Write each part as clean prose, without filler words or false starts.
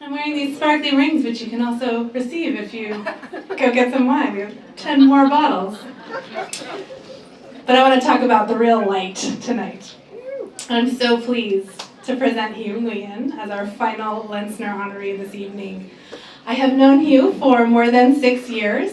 I'm wearing these sparkly rings, which you can also receive if you go get some wine. We have 10 more bottles. But I want to talk about the real light tonight. I'm so pleased to present Hieu Nguyen as our final Lentzner honoree this evening. I have known Hieu for more than 6 years.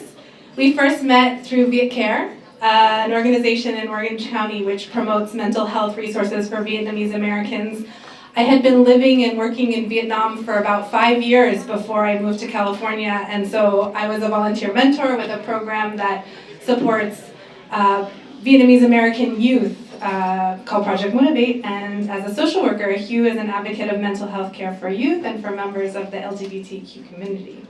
We first met through Viet Care, an organization in Orange County which promotes mental health resources for Vietnamese Americans. I had been living and working in Vietnam for about 5 years before I moved to California, and so I was a volunteer mentor with a program that supports Vietnamese American youth called Project Motivate, and as a social worker, Hieu is an advocate of mental health care for youth and for members of the LGBTQ community.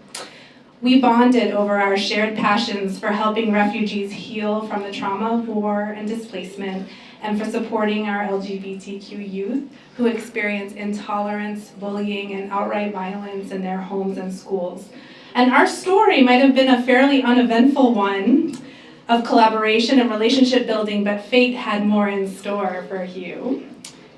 We bonded over our shared passions for helping refugees heal from the trauma of war and displacement, and for supporting our LGBTQ youth who experience intolerance, bullying, and outright violence in their homes and schools. And our story might have been a fairly uneventful one of collaboration and relationship building, but fate had more in store for Hieu.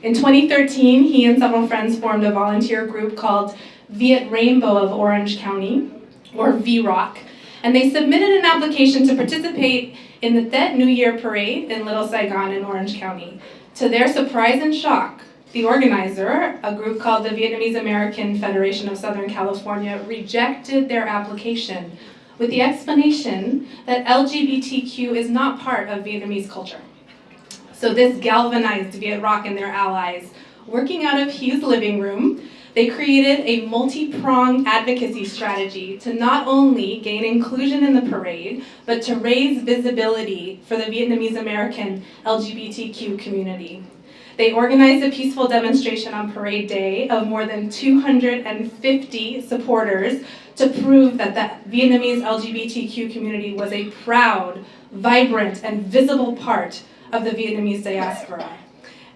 In 2013, he and several friends formed a volunteer group called Viet Rainbow of Orange County, or VROC, and they submitted an application to participate in the Tet New Year Parade in Little Saigon in Orange County. To their surprise and shock, the organizer, a group called the Vietnamese American Federation of Southern California, rejected their application with the explanation that LGBTQ is not part of Vietnamese culture. So this galvanized Viet Roc and their allies. Working out of Hieu's living room, they created a multi-pronged advocacy strategy to not only gain inclusion in the parade, but to raise visibility for the Vietnamese American LGBTQ community. They organized a peaceful demonstration on parade day of more than 250 supporters to prove that the Vietnamese LGBTQ community was a proud, vibrant, and visible part of the Vietnamese diaspora.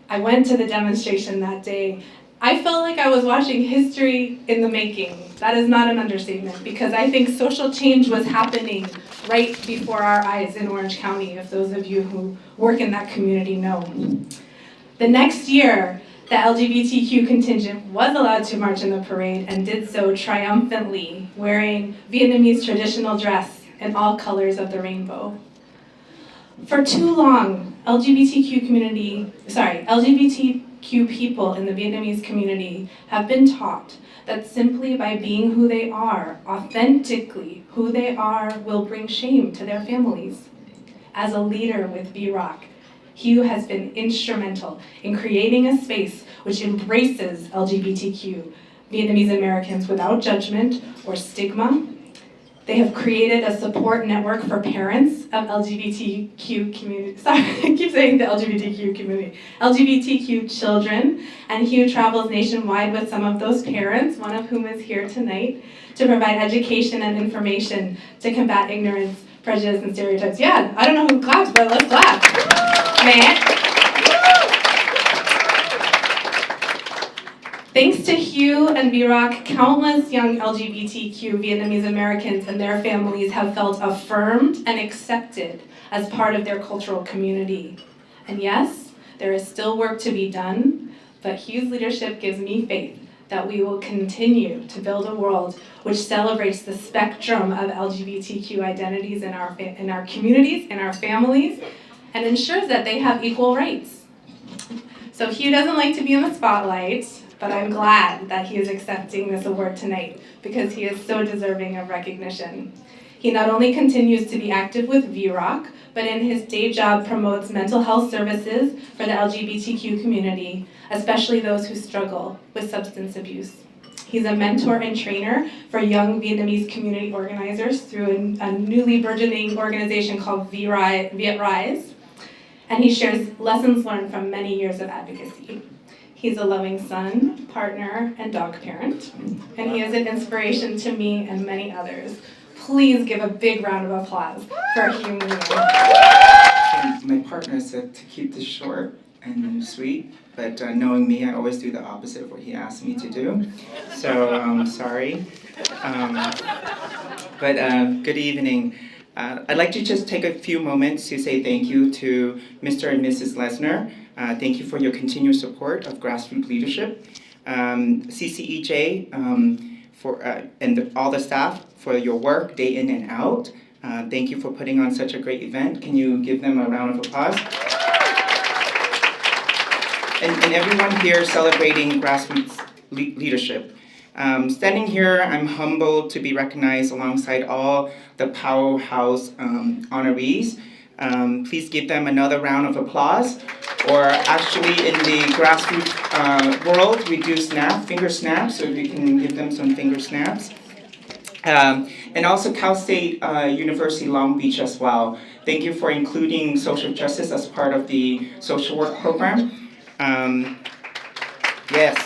I went to the demonstration that day. I felt like I was watching history in the making. That is not an understatement, because I think social change was happening right before our eyes in Orange County, if those of you who work in that community know. The next year, the LGBTQ contingent was allowed to march in the parade and did so triumphantly, wearing Vietnamese traditional dress in all colors of the rainbow. For too long, LGBTQ people in the Vietnamese community have been taught that simply by being who they are, authentically who they are, will bring shame to their families. As a leader with VROC, Hieu has been instrumental in creating a space which embraces LGBTQ Vietnamese Americans without judgment or stigma. They have created a support network for parents of LGBTQ community. Sorry, I keep saying the LGBTQ community. LGBTQ children, and Hieu travels nationwide with some of those parents, one of whom is here tonight, to provide education and information to combat ignorance, prejudice, and stereotypes. Yeah, I don't know who claps, but let's clap. Man. Thanks to Hieu and VROC, countless young LGBTQ Vietnamese Americans and their families have felt affirmed and accepted as part of their cultural community. And yes, there is still work to be done, but Hieu's leadership gives me faith that we will continue to build a world which celebrates the spectrum of LGBTQ identities in our communities, in our families, and ensures that they have equal rights. So Hieu doesn't like to be in the spotlight, but I'm glad that he is accepting this award tonight because he is so deserving of recognition. He not only continues to be active with VROC, but in his day job promotes mental health services for the LGBTQ community, especially those who struggle with substance abuse. He's a mentor and trainer for young Vietnamese community organizers through a newly burgeoning organization called Viet Rise, and he shares lessons learned from many years of advocacy. He's a loving son, partner, and dog parent, and he is an inspiration to me and many others. Please give a big round of applause for Hieu Nguyen. My partner said to keep this short and sweet, but knowing me, I always do the opposite of what he asked me to do. So, sorry. Good evening. I'd like to just take a few moments to say thank you to Mr. and Mrs. Lentzner. Thank you for your continued support of grassroots leadership. CCEJ and all the staff for your work day in and out. Thank you for putting on such a great event. Can you give them a round of applause? And everyone here celebrating grassroots leadership. Standing here, I'm humbled to be recognized alongside all the powerhouse honorees. Please give them another round of applause. Or actually, in the grassroots world, we do finger snaps, so if you can give them some finger snaps. And also Cal State University Long Beach as well. Thank you for including social justice as part of the social work program. Yes.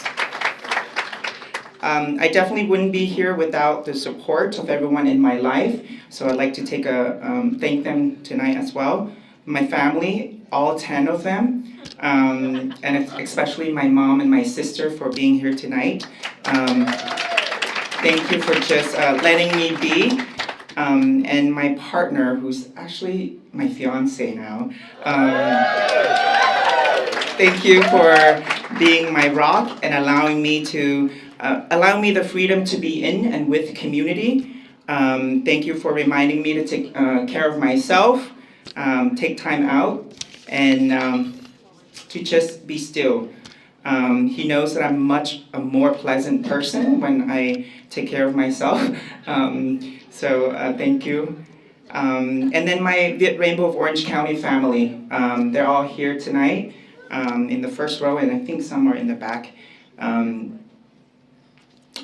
I definitely wouldn't be here without the support of everyone in my life, so I'd like to thank them tonight as well. My family, all 10 of them, and especially my mom and my sister for being here tonight. Thank you for just letting me be. And my partner, who's actually my fiance now. Thank you for being my rock and allowing me the freedom to be in and with community. Thank you for reminding me to take care of myself, take time out, and to just be still. He knows that I'm much a more pleasant person when I take care of myself. So thank you. And then my Rainbow of Orange County family. They're all here tonight in the first row, and I think some are in the back.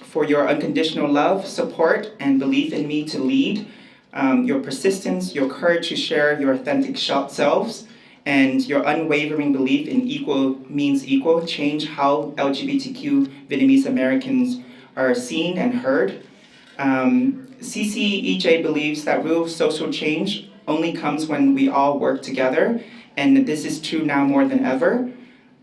For your unconditional love, support, and belief in me to lead, your persistence, your courage to share your authentic selves, and your unwavering belief in equal means equal change how LGBTQ Vietnamese Americans are seen and heard. CCEJ believes that real social change only comes when we all work together, and this is true now more than ever.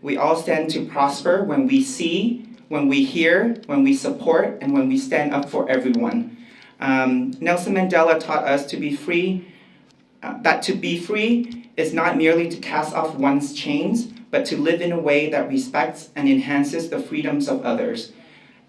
We all stand to prosper when we see, when we hear, when we support, and when we stand up for everyone. Nelson Mandela taught us to be free, that to be free is not merely to cast off one's chains, but to live in a way that respects and enhances the freedoms of others.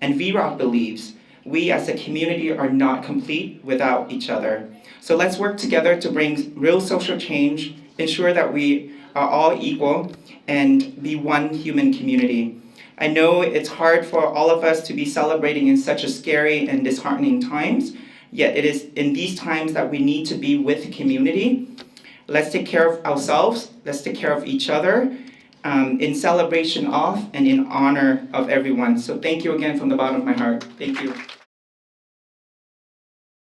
And VROC believes we as a community are not complete without each other. So let's work together to bring real social change, ensure that we are all equal, and be one human community. I know it's hard for all of us to be celebrating in such a scary and disheartening times, yet it is in these times that we need to be with community. Let's take care of ourselves, let's take care of each other, in celebration of and in honor of everyone. So thank you again from the bottom of my heart. Thank you.